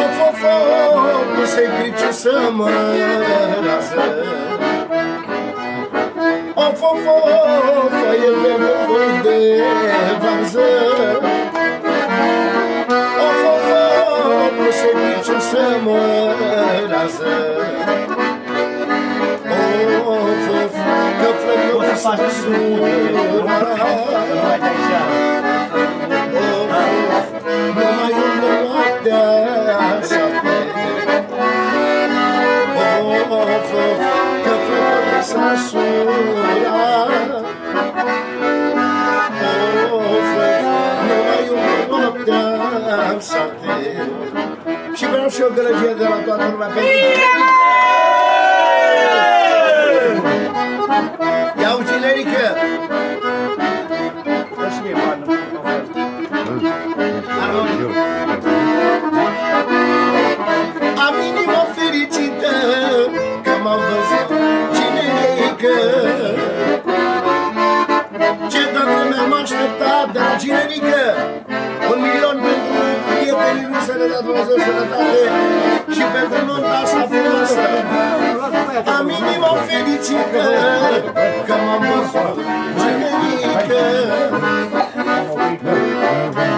Of, of, nu se griciu să mă rasă. Of, of, foaie verde, foi de varză. Of, of, nu se griciu să mă rasă. Of, of, că flăcău s-a sura. Numai unde noaptea sate. Of, of, că flăcău s-a sura. Of, of, numai unde noaptea sate. Și vreau și o gălăgie de la toată lumea pentru Iau generică! Dă și mie bani. Am inima fericită că m-am văzut generică. Ce vreme m-am așteptat de la generică. 1 milion pentru prietenii lui să le dea Dumnezeu sănătate și pentru nunta asta frumoasă. Am inima fericită că m-am văzut generică.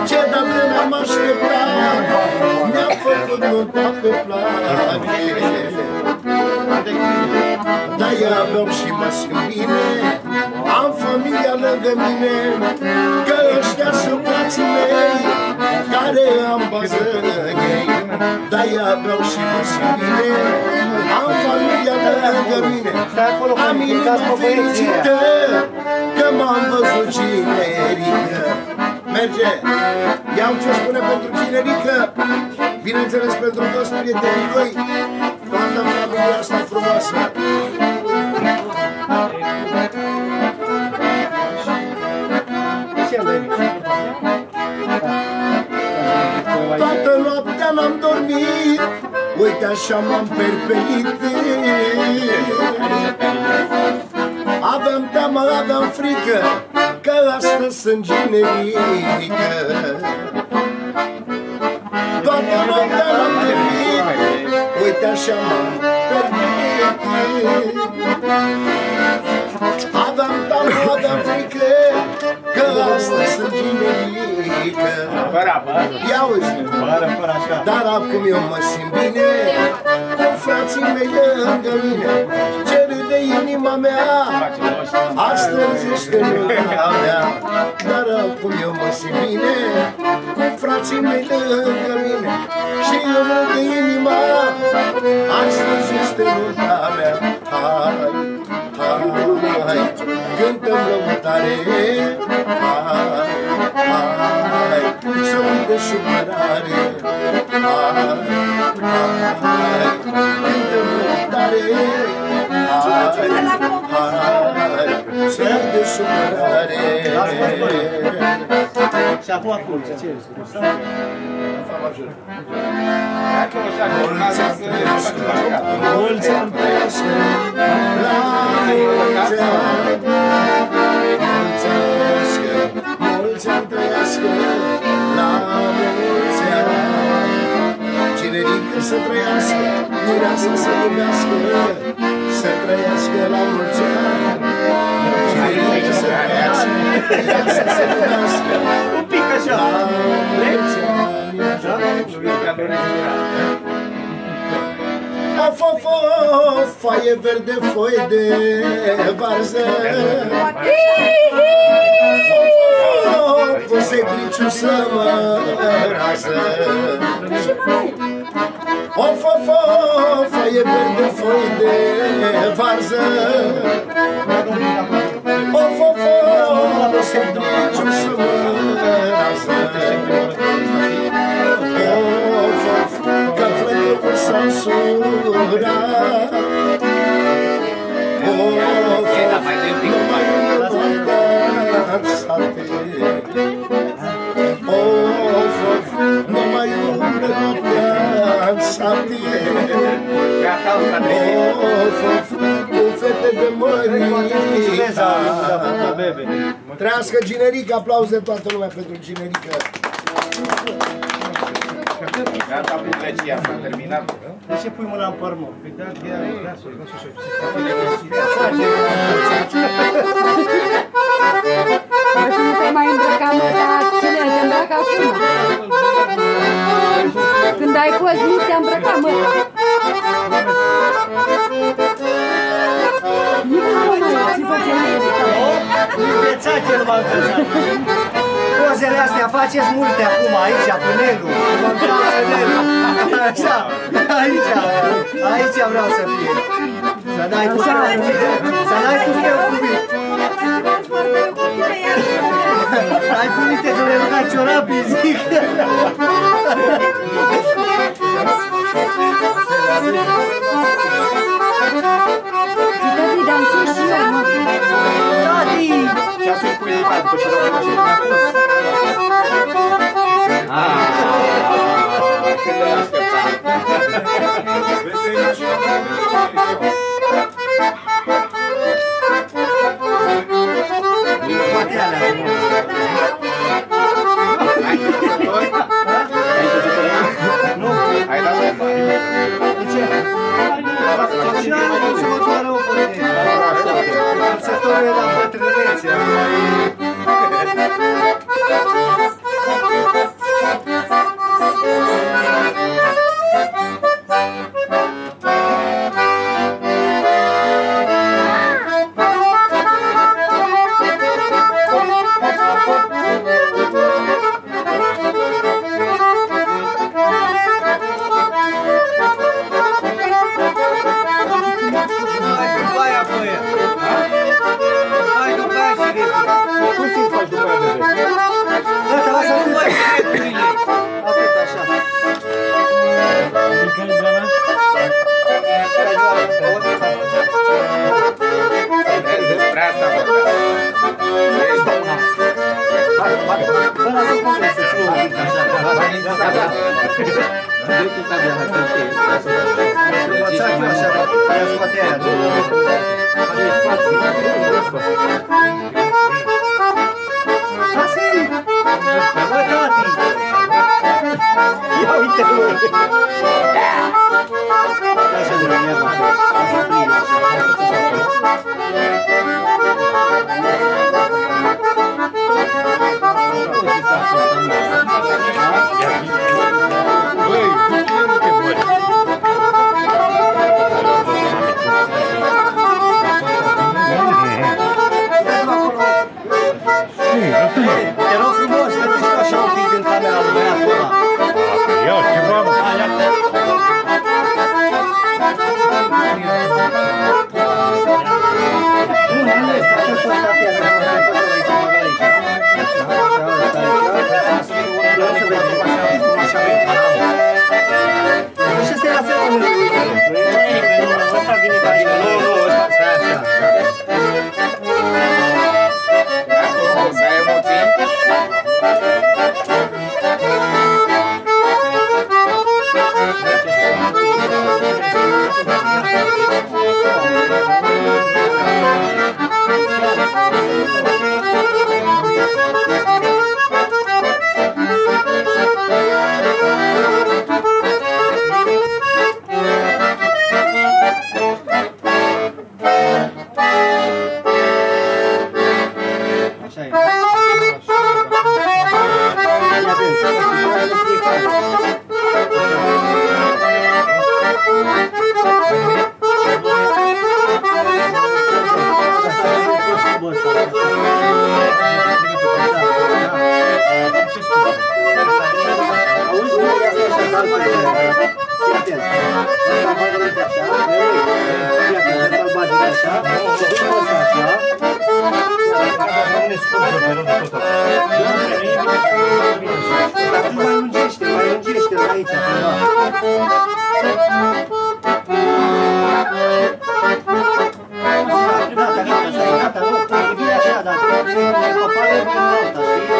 Ce vreme m-am așteptat, mi-a făcut nunta pe plage. De-aia beau și mă simt bine, am familia lângă mine, că ăștia sunt frații mei, care am bază ei. De-aia beau și mă simt bine, am familia lângă mine, am inima fericită, că m-am văzut generică. Merge! Iau ce spune pentru generică, bineînțeles pentru toți prietenii lui, toată familia asta frumoasă. Toată noaptea n-am dormit, uite așa m-am perpelit. Aveam teamă, aveam frică, că astăzi sunt generică. Toată noaptea n-am dormit, uite așa m-am perpelit. Aveam teamă, aveam frică, că astăzi sunt generică. Ia uzi, dar acum eu mă simt bine, cu frații mei lângă mine. Ce râde inima mea, astăzi este lumea mea. Dar acum eu mă simt bine, cu frații mei lângă mine. Și eu râde inima, astăzi este lumea mea. Hai, hai, cântăm lăutare. Hai, hai, să uite supărare. Hai, hai, cântăm lăutare. Hai, hai, să uite supărare. Și acum acum, ce ești? Mulți ani trăiască, la mulți ani. Mulți ani trăiască, la mulți ani. Generică să trăiască, mireasă să iubească, să trăiască la mulți ani. Generică să trăiască, mireasă să iubească, Un pic așa. la mulți ani. Of, of, of, foaie verde, foi de varză. Of, of, of, se griciu să mă rasă. Of, of, of, foaie verde, foi de varză. Of, of, of, se griciu să mă rasă. Of, of, că flăcăul s-a surat. Of, numai unul doar sate. Of, of, numai unul doar sate. Of, of, cu fete de mărița. Trăiască generică, aplauze toată lumea pentru generică. Gata, buclecia, s-a terminat. De ce pui mâna în părmă? Dacă nu te mai îmbrăca, mă, dar cine te îmbracă acum? Când ai fost mic, te-a îmbrăcat, mă. Nu mă, ți-vă ce mai Învețați el m-a învățat. Pozele astea faceți multe acum, aici, cu Nelu. Așa, aici vreau să fie. Să n-ai cu greu cuvinte. Ai cuvinte să le ruga ciorapii, zic. Tati, dansezi și eu, mă. Tati! Și să-i pui după după ce l-au făcut. Cât de așteptat. Vrei să-i mașină pe Poate alea. Ai căsători? Nu. Ai dat o bani. De ce? Și nu se mă doară o părere. Căsătorul e la bătrânețe. Cum să-i faci după aia de rest? Gata, lasă nu mai atât așa. Despre asta vorbeam. Bă, lasă cum vrei să-ți luă un pic așa. Învățat eu așa, i-a scoate aia. Lasă-i! Bă, tati! Ia uite-mă! Așa de la mea, mă. Așa prin, Băi, cu cine nu te băi? te rog frumos, să nu știu așa un pic din camera lui băiatul ăla. Ia, ceva, mă. Și stai la felul lui. Ăsta vine ca din nou. Nu, ăsta stai așa. Să ai emoții? Așa e. Mai lungește aici, gata, nu, e bine așa, dar mai papare din alta, știi?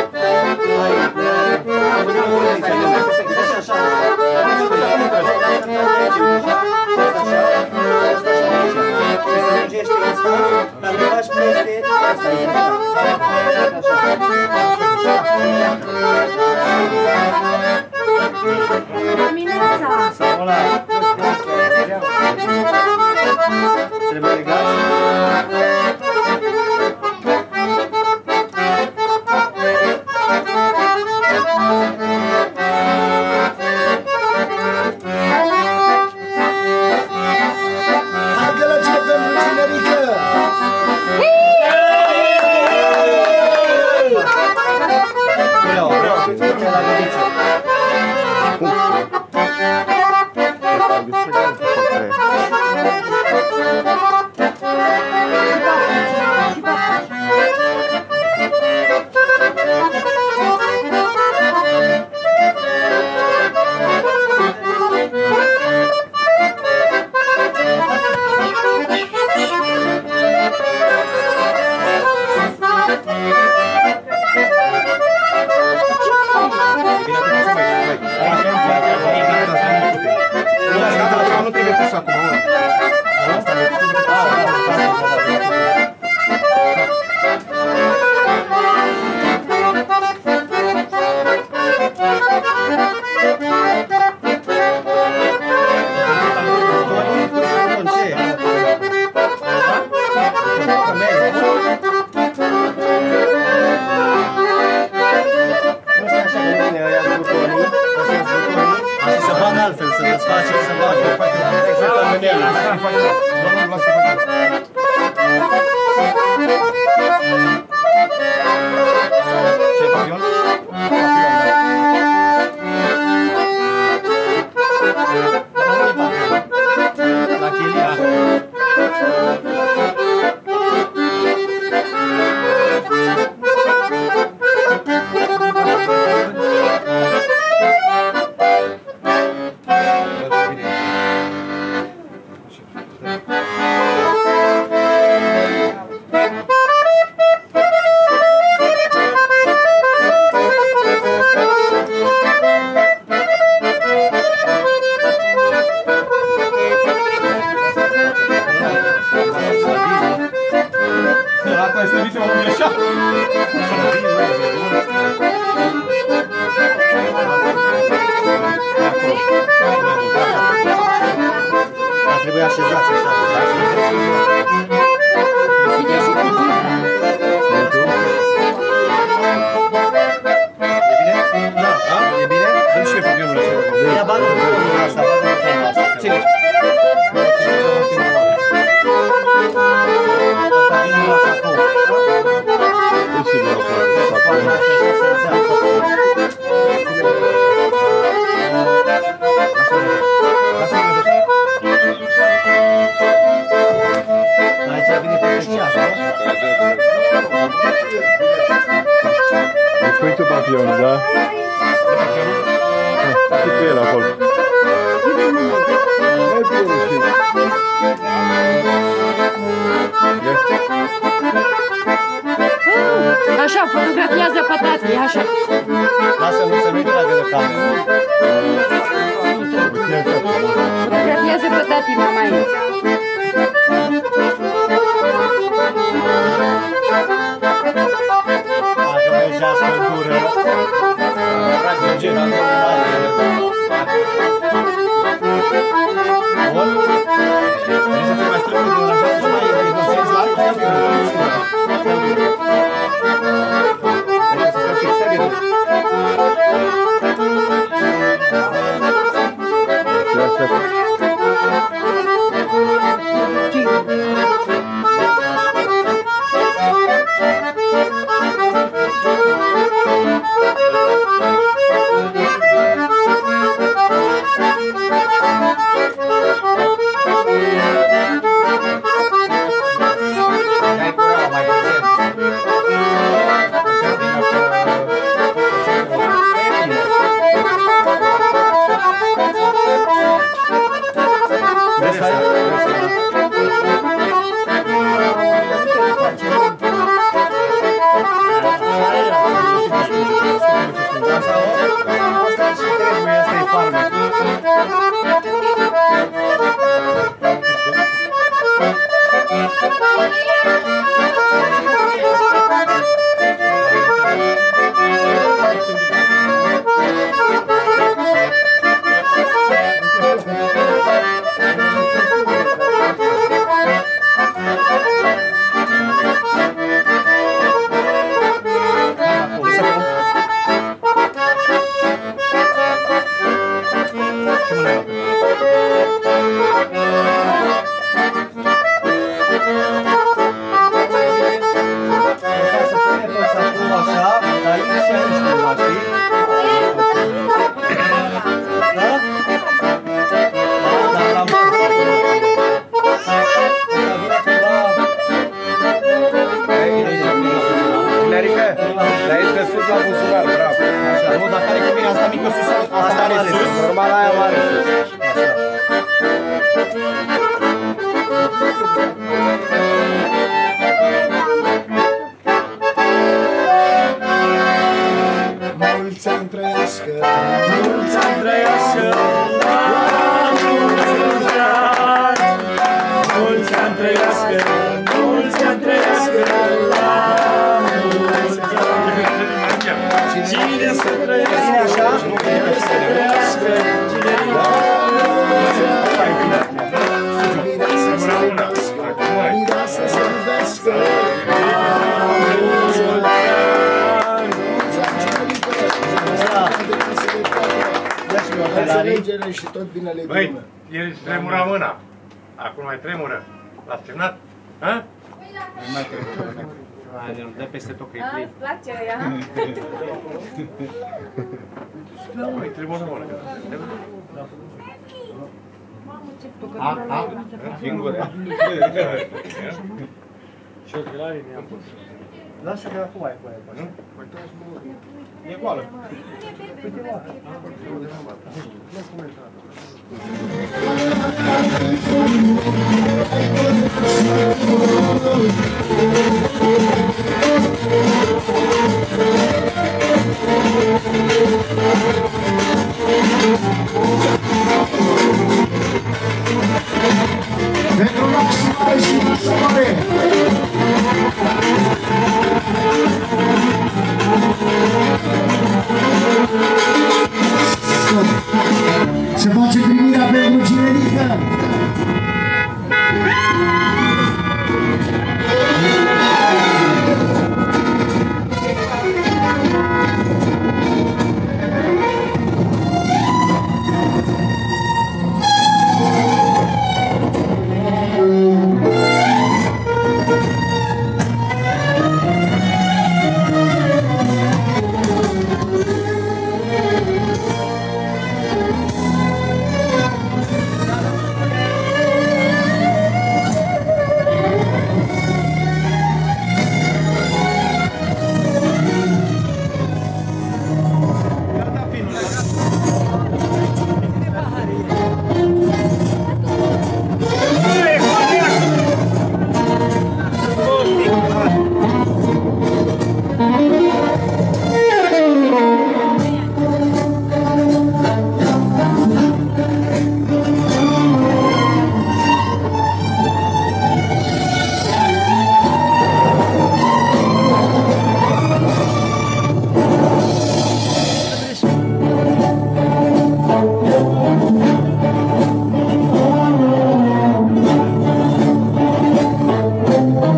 Ce papion? La chelia. Asta este victima unui așa. Ar trebui așezați așa. Cine și cu E bine? Da. E bine? Dă-mi și mie papionul ăsta. Ia bagă papionul ăsta, bagă papionul ăsta. Ține. Asta vine la sacou. Aici vine pe așa, Îți pui tu papionul, da? Și cu el acolo. Așa, fotografiază pe tati, așa. lasă, nu se uită de cameră. Fotografiază pe tati, mama ei. Dacă mergească în gură, trage gena în Bun? Vrei să te mai strâng din așa, să mai negociezi la altă? Trebuie să te fixezi. Și așa. Dai cureaua mai puțin. Vezi, asta e farmec. Înțelegere și tot binele din Băi, lume. el își tremura mâna. Acum mai tremură. L-ați semnat? Ha? Dă peste tot că e Ah, plin. îți place ea? Da, mai tremură, mă. Singură. Și ochelarii mi-am pus. Lasă că acum ai cu aia. Nu? E goală. Pentru nașul mare și nașul mare. Se face primirea pentru cinerică.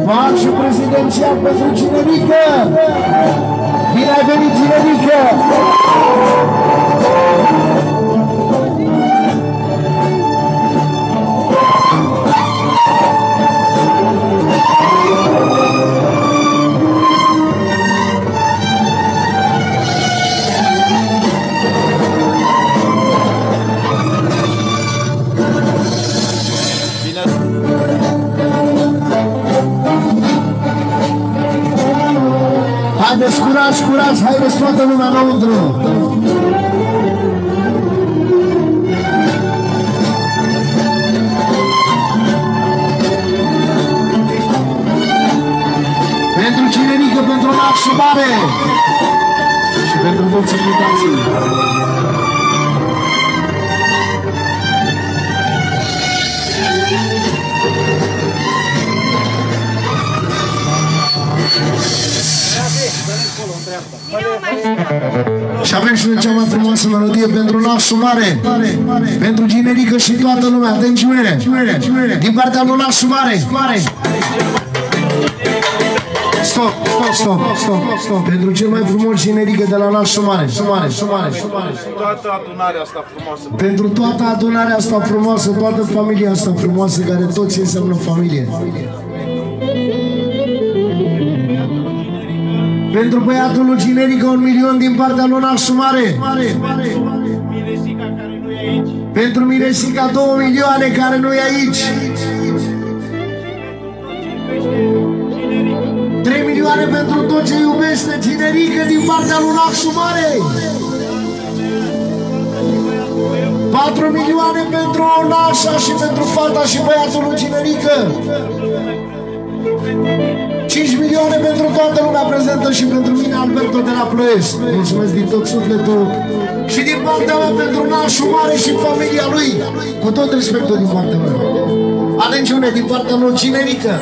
Marșul prezidențial pentru cinerică! Bine ai venit, cinerică! Haideți, curaj, curaj, haideți toată lumea înăuntru! Pentru cinerică, pentru nașul mare și pentru toți invitații! Și avem și noi cea mai frumoasă melodie pentru nașul mare, pentru cinerică și toată lumea. Atențiune! Din partea lui nașul mare. Stop. Pentru cel mai frumos cinerică de la nașul mare. Toată adunarea asta frumoasă. Pentru toată adunarea asta frumoasă, toată familia asta frumoasă, care toți înseamnă familie. Pentru băiatul lui cinerică 1 milion din partea lui nașul mare. Pentru Miresica 2 milioane care nu e aici. 3 milioane pentru tot ce iubește cinerică din partea lui nașul mare. 4 milioane pentru nașa și pentru fata și băiatul lui cinerică. 5 milioane pentru toată lumea prezentă și pentru mine, Alberto de la Ploiești. Mulțumesc din tot sufletul. Și din partea mea pentru nașul mare și familia lui. Cu tot respectul din partea mea. Atențiune, din partea lui cinerică.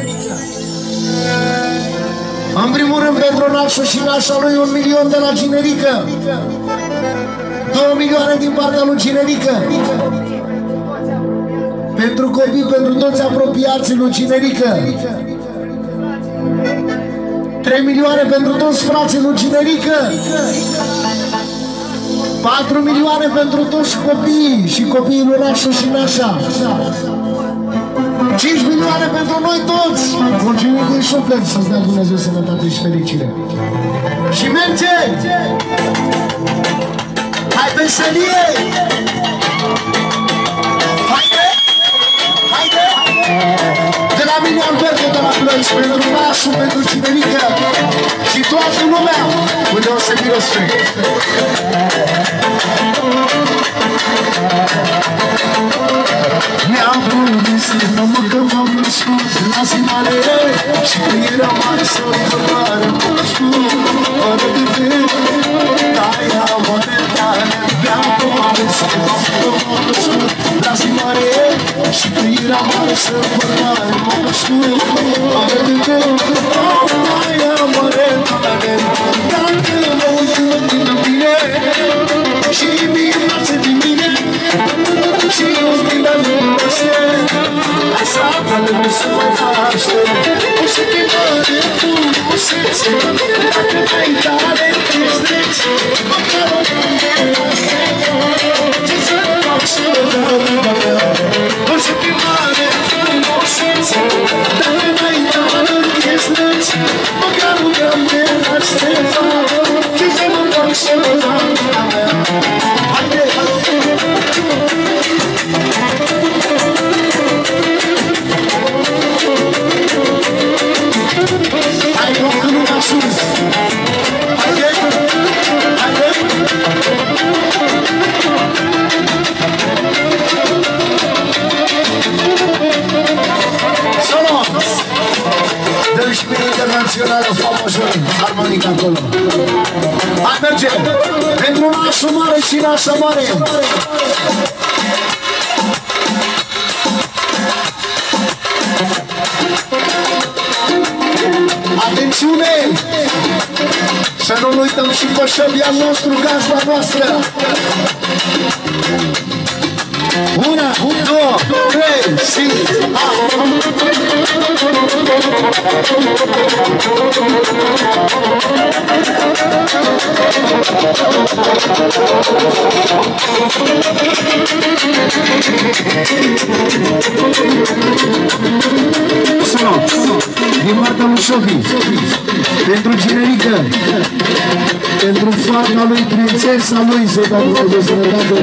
În primul rând pentru nașul și nașa lui 1 milion de la cinerică. 2 milioane din partea lui cinerică. Pentru copii, pentru toți apropiații lui cinerică. 3 milioane pentru toți frații lui cinerică. 4 milioane pentru toți copiii și copiii lui nașul și nașa. 5 milioane pentru noi toți! Mulțumim din suflet să-ți dea Dumnezeu sănătate și fericire. Și merge! Hai veselie! Haide! Haide! De la mine Alberto de la Plăci, pentru nașul, pentru Cinerică și toată lumea, unde o să fie respect. Ne-am promis că nu mă m-am născut la zimale și că era mare sărbătoare fără de vreme, aia mare tare. Ne-am promis că m-am născut la zimale și că era mare sărbătoare fără de vreme, aia mare tare. Dacă mă uit în mine și mi-e față din mine și ultima lumea așa că nu se mai faște. O să te mare frumusețe, dacă mai tare ești drept, măcar o ce să fac să o să te mare frumusețe, dacă mai tare ești drept, măcar o de aștepta, ce să mă fac să haide, hai toată lumea sus! Haide! Haide! Solo! Dă-mi și pe internațională famoasă armonica acolo. Hai merge! Pentru nașul mare și nașa mare! Atențiune! Să nu uităm și pe șebian nostru, gazda noastră! 1, 2, 3 și... Sună! Din partea lui Șofi, pentru Cinerică, pentru fata lui, prințesa lui, să-i dea Dumnezeu sănătate,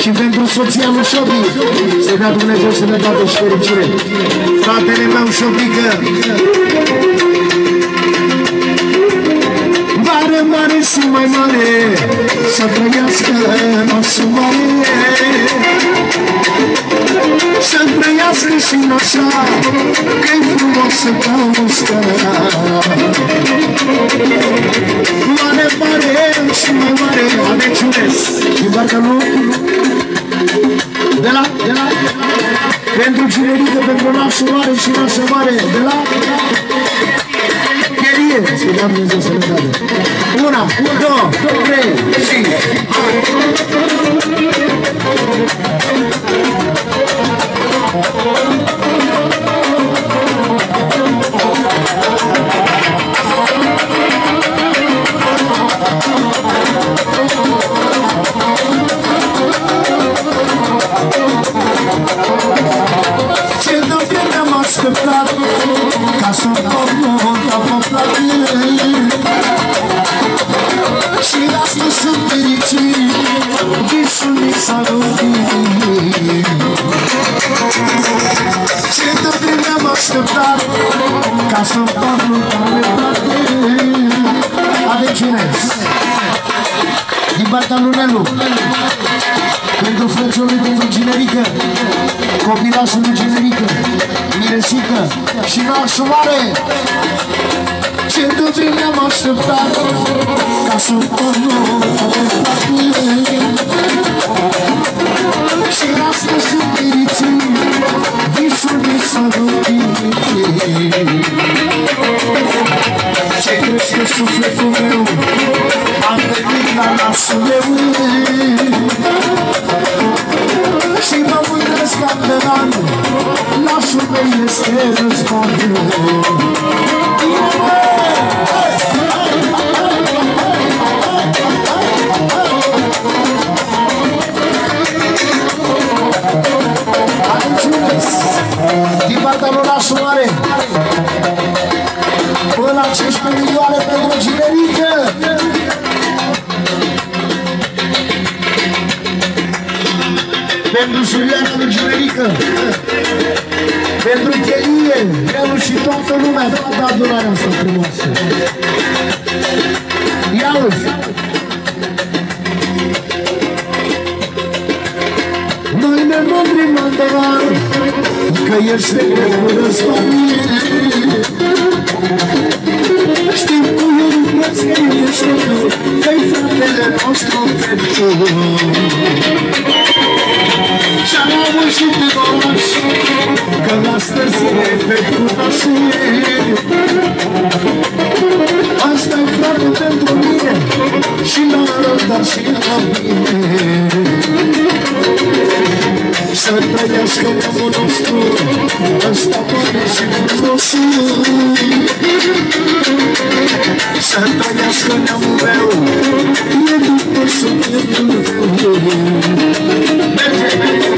și pentru soția lui Șofi, să-i dea Dumnezeu sănătate și fericire. Fratele meu Șofică, mare, mare și mai mare, să trăiască nașul mare, să trăiască și nașa, că-i frumos să caustă. Mare, mare și mai mare, Adeciunes, din partea lui, de la, pentru Cinerică, pentru nașul mare și nașa mare, de la, Cherie, să-i dea Dumnezeu sănătate. 1, 2, 3 și... Ce de vreme am așteptat ca să dorm la poplat și astăzi sunt fericit, visul mi s-a rodit. Ce de vreme am așteptat ca să dorm la poplat. Adeciunes, din partea lui Nelu, pentru frățiul lui, pentru Cinerică, copilașul lui Cinerică, Miresică și nașul mare. Ce de vreme am așteptat ca să pornu și astăzi sunt fericit, visul mi s-a rodit. Ce crește sufletul meu, am venit la nașul meu și mă mândresc ca pe an, nașul meu este războiul. Din nașul mare. Până la 15 milioane pentru Ginerică. Pentru Juliana lui Ginerică. Pentru Chelie, Nelu și toată lumea, toată adunarea asta frumoasă. Ia-uzi! Noi ne mândrim undeva, că ești secret fără spanie. Știm cu el preț că ești tu, că-i fratele nostru pentru. Și-am auzit de oraș, că astăzi e pentru nașie. Asta-i frate pentru mine, și la rău, dar și la bine. Să trăiască neamul nostru, ăsta mare și frumosul. Să trăiască neamul meu, e după sufletul meu. Merge, merge!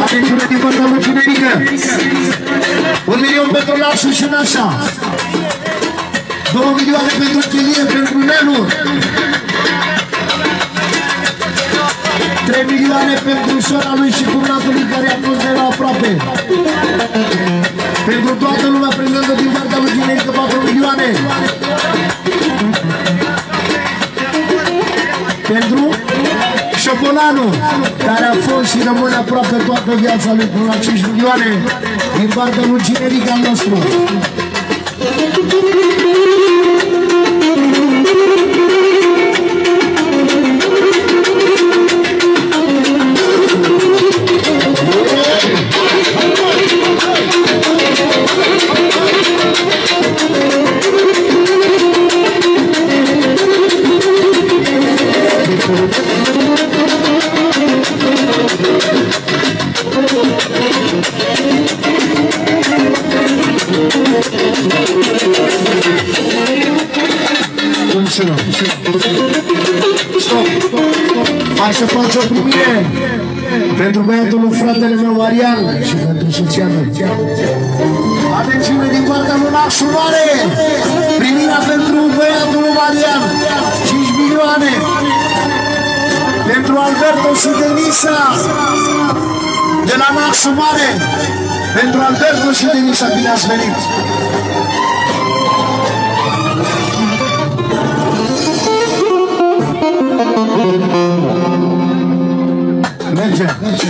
Atențiune din partea lui Ginerică. 1 milion pentru Lașu și Nașa. 2 milioane pentru Chelie, pentru Nelu. 3 milioane pentru sora lui și cumnatul lui care a fost de la aproape. Pentru toată lumea prezentă din partea lui Ginerică 4 milioane. Pentru Șobolanu, care a fost și rămâne aproape toată viața lui până la 5 milioane din partea lui Ginerică al nostru. Hai să faci o primire pentru băiatul lui fratele meu Marian și pentru soția mea. Atențiune din partea lui Nașul Mare, primirea pentru băiatul lui Marian, 5 milioane. Pentru Alberto și Denisa de la Nașul Mare, pentru Alberto și Denisa, bine ați venit. Merge, merge.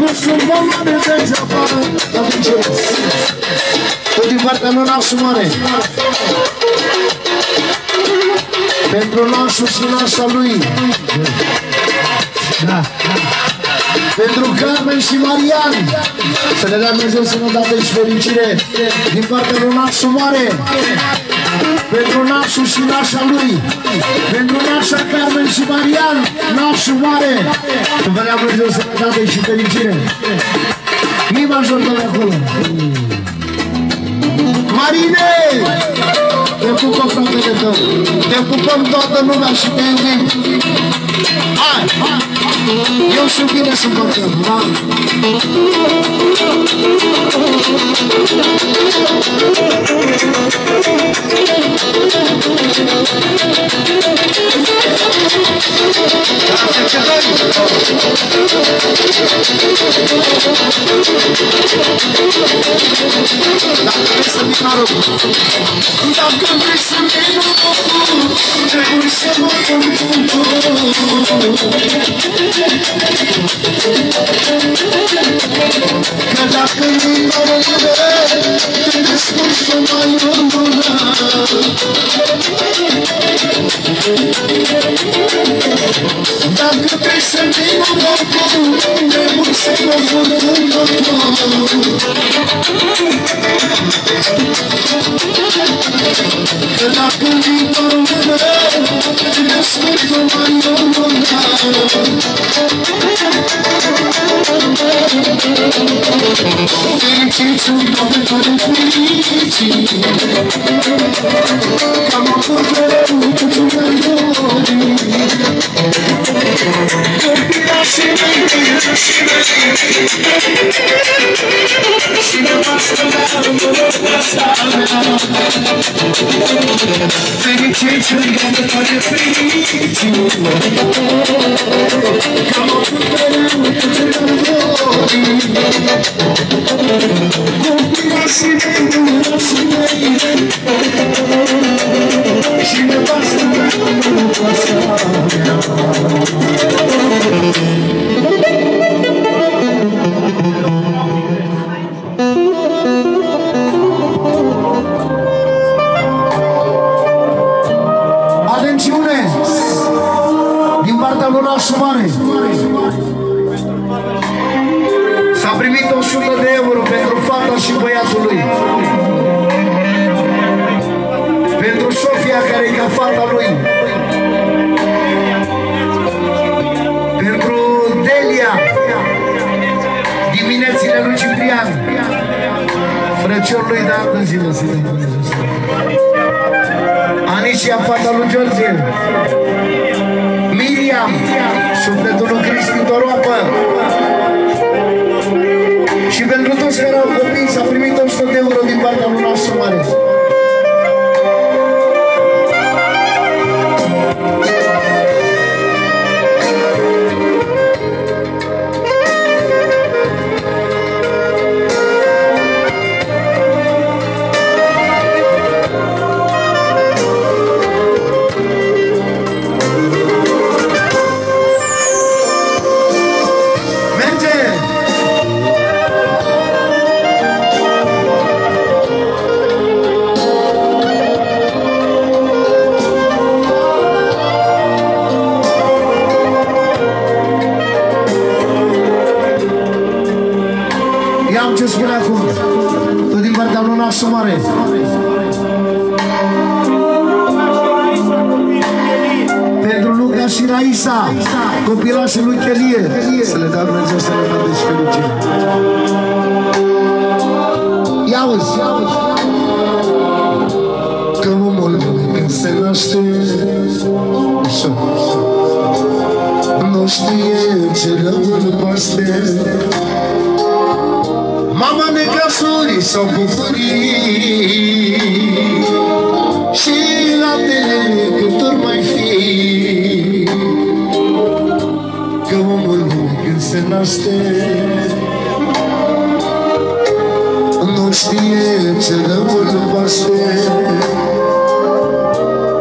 nu sunt bomane degeaba. Tot din partea lui nașul mare. Pentru nașul și nașa lui. Da. Pentru Carmen și Marian. Să le dea Dumnezeu sănătate și fericire din partea lui nașul mare. Pentru nașul și nașa lui. Pentru nașa Carmen și Marian. Nașul mare. Să vă dea Dumnezeu sănătate și fericire. Mi major de acolo. Marine! Te pupă, fratele tău. Te pupăm toată lumea și te iubim. Hai! Eu știu bine să împărtăm, da? Dacă vrei să vii la rog. Dacă vrei să vii la rog, trebuie să mă că dacă nu-i norocule, te descurci să mai urmă. Dacă vrei să vii la rog, trebuie să mă urmă. Că dacă nu-i norocule, te descurci să mai urmă. Fericit sunt toate fără fericit. Că mă port mereu cu ce-mi dorit. Copilașii mei, copilașii mei, și nevastă mea, nevasta mea. Fericit sunt toate fără fericit. Că mă port mereu cu ce-mi dorit. Copilașii mei, copilașii mei, și nevastă mea, nevasta mea. Atențiune! Din partea lui nașul mare s-a primit 100 de euro pentru fata și băiatul lui. Pentru Sofia, care e ca fata lui. Pentru Delia, diminețile lui Ciprian, frăciorul lui de ani de zile. Anicia, fata lui George. Miriam, sufletul lui Cristi Toroapă. Și pentru toți care au copii s-a primit 100 de euro din partea lui nașul mare. Am ce spune acum, tot din partea lui nașul mare. Pentru Luca și Raisa, copilașii lui Chelie, să le dea Dumnezeu sănătate și fericire. Ia-uzi, că omul când se naște, nu știe ce rău îl paște. Mama necasuri s-au bucurii și laptele cât mai fi. Că omul când se naște nu știe ce rău îl paște.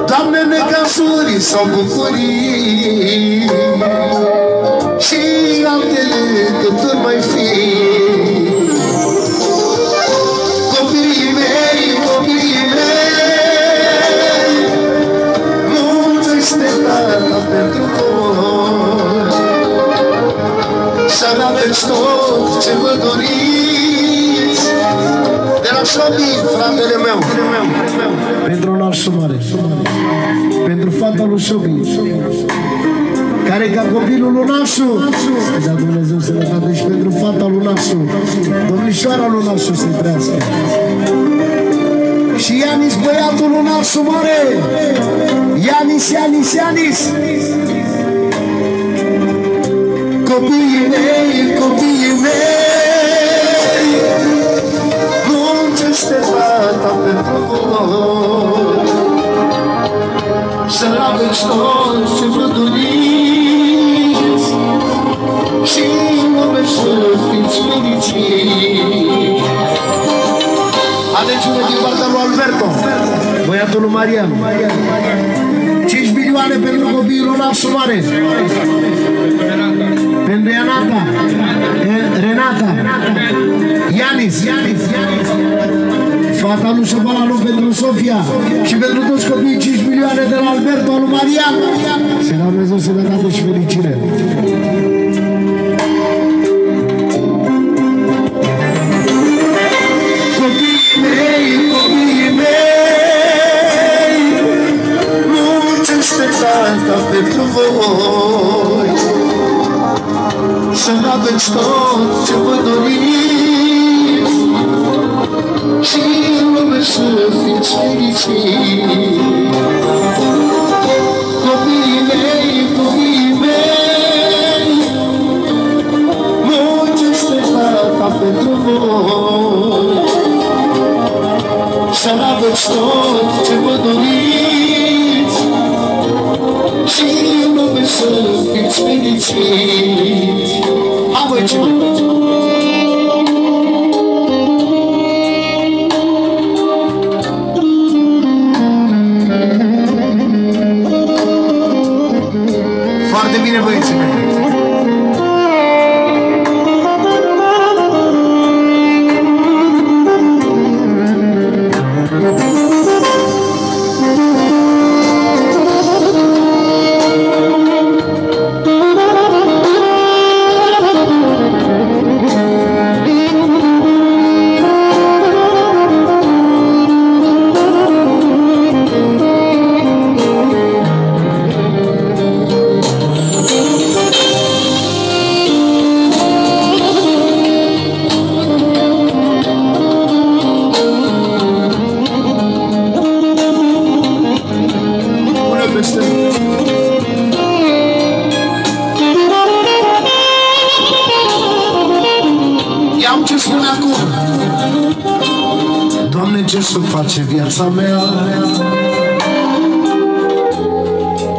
Doamne, necasuri s-au bucurii și alte legături mai fi. Copiii mei, mulțește tata pentru voi, să-mi aveți tot ce vă doriți. De la Șobi, fratele meu, pentru un alt sumare, pentru fata lui Șobi, care ca copilul lui Nașu, da Dumnezeu sănătate, și pentru fata lui Nașu, domnișoara lui Nașu să-i trăiască. Și Ianis, băiatul lui Nașu mare, Ianis. Copiii mei, muncește tata pentru voi, să-l aveți toți ce vă doriți și lume să fiți fericiți. Atențiune din partea lui Alberto, băiatul lui Marian. 5 milioane pentru copiii lui Nașu Mare, pentru Renata, Ianis, fata lui Șobalanu, pentru Sofia și pentru toți copiii 5 milioane de la Alberto, lui Marian. Să ne Dumnezeu sănătate și fericire. Copiii mei, muncește tata pentru voi, să-mi aveți tot ce vă doriți și în lume să fiți fericiți. Copiii mei, muncește tata pentru voi, să-mi aveți tot ce vă doriți și în lume să fiți fericiți. A voi ce foarte bine, băieții mei. Ce spune acum? Doamne, ce să face viața mea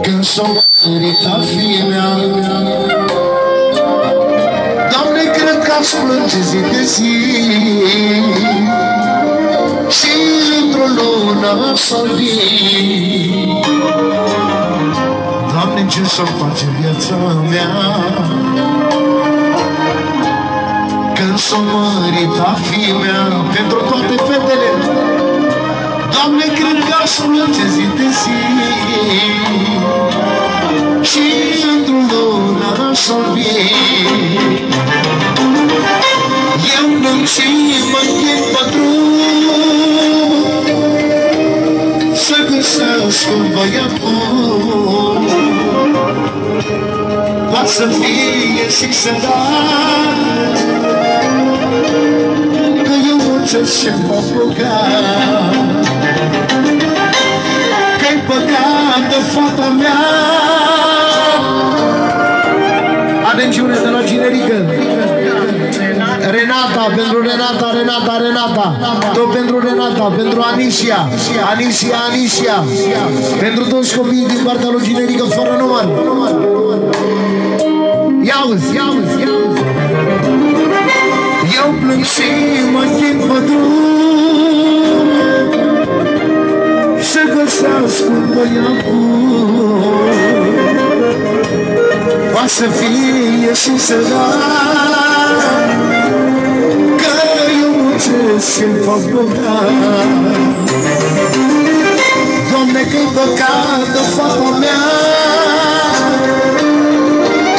când s-o mărita fimea? Doamne, cred că aș plânge zi de zi și într-o lună să vii. Doamne, ce să face viața mea când s-o mărita fimea? Pentru toate fetele, Doamne, cred că aș plânge zi de zi și într-o lună să vii. Eu plâng și mă închid pe drum să găsesc un băiat bun, poate să fie și să dau, că eu muncesc și mă băgat, că-i păcat de fata mea. Atențiune de la generică. Renata, pentru Renata, tot pentru Renata, pentru Anisia, pentru toți copiii din partea lui generică fără număr. Ia-uzi. Eu plâng și mă închid pe drum să găsesc un băiat bun, poate să fie și sărat, că eu muncesc și-mi fac bogat. Doamne, că-i păcată fata mea,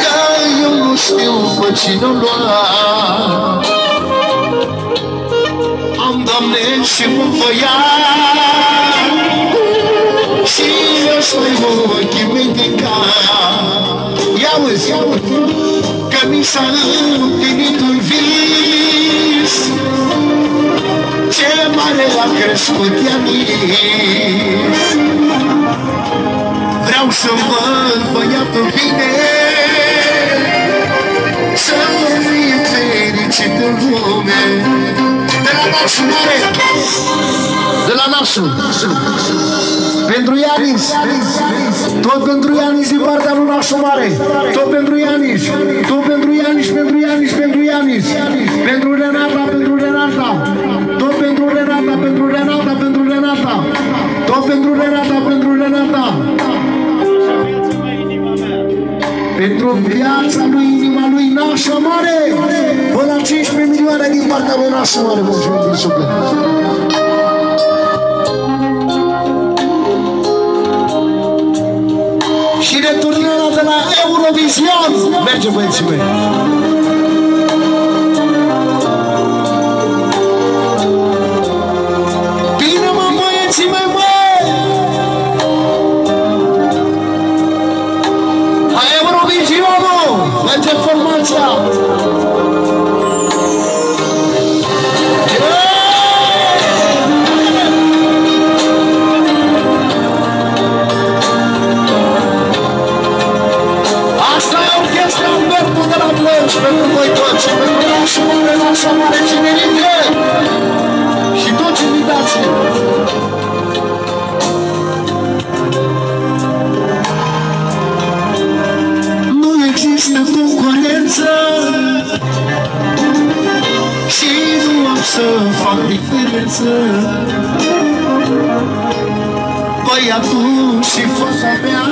că eu nu știu pe cine-o lua. Am, Doamne, și un băiat și ăsta-i ochii mei de cap. Ia-uzi, că mi s-a împlinit un vis, ce mare a crescut Ianis. Vreau să văd băiatul bine, să fie fericit în lume. De la nașul mare, de la nașul, pentru Ianis, tot pentru Ianis din partea lui nașul mare, tot pentru Ianis, tot pentru Ianis, pentru Ianis, pentru Ianis, pentru Renata, pentru Renata, tot pentru Renata, pentru Renata, pentru Renata, tot pentru Renata, pentru Renata, pentru viața lui, inima lui nașul mare, până la 15 milioane din partea lui nașul mare, mulțumim din suflet. Și returnarea de la Eurovision. Merge, băieții mei. Bine, mă, băieții mei, mă! La Eurovisionul! Merge formația! Pentru voi toți, pentru nașa mare generică și toți invitații. Nu există concurență și nu am să fac diferență. Băiatul și fata mea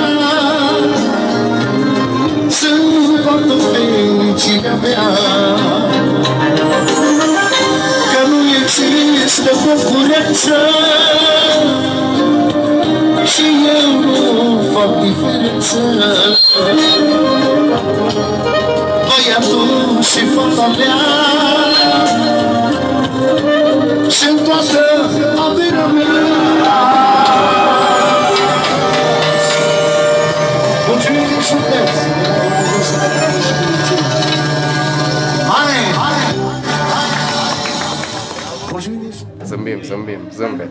sunt toată fericirea mea, că nu există concurență și eu nu fac diferență. Băiatul și fata mea sunt toată averea mea. Mulțumim din suflet! Zâmbim, zâmbim, zâmbet.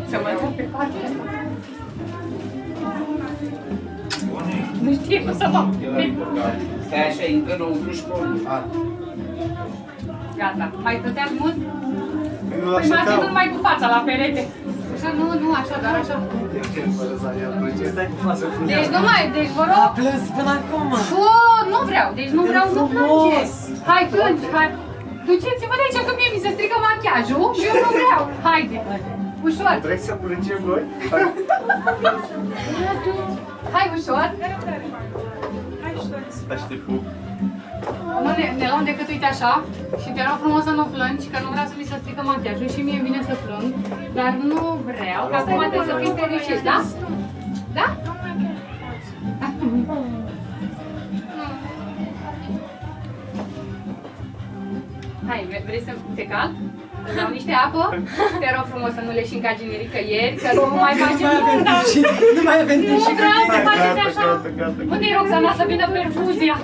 Să mă duc pe partea asta. Nu știe cum să fac. Stai așa, intră înăuntru și porni. Gata. Mai stăteați mult? Nu Păi așa m-ați ca... ținut mai cu fața la perete. Așa, nu, așa, doar așa. Stai cu față Deci nu mai, deci vă rog. Plâns până acum. Nu vreau, deci nu vreau, nu plângeți. Hai, cânti, hai. Duceți-vă de aici că mie mi se strică machiajul și eu nu vreau. Haide, ușor. Vrei să plângem noi? Hai, ușor. Aștept pup. Nu ne luăm decât uite așa și te rog frumos să nu plângi, că nu vreau să mi se strică machiajul și mie vine să plâng, dar nu vreau, că acum trebuie să fii fericit, da? Da? Hai, vrei să te calc? Îți dau niște apă? Te rog frumos să nu leși în cagini nicăieri, că nu mai facem nimic. Nu mai avem timp. Nu vreau să faceți așa. Unde-i Roxana să vină perfuzia?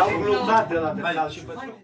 Am glumat de la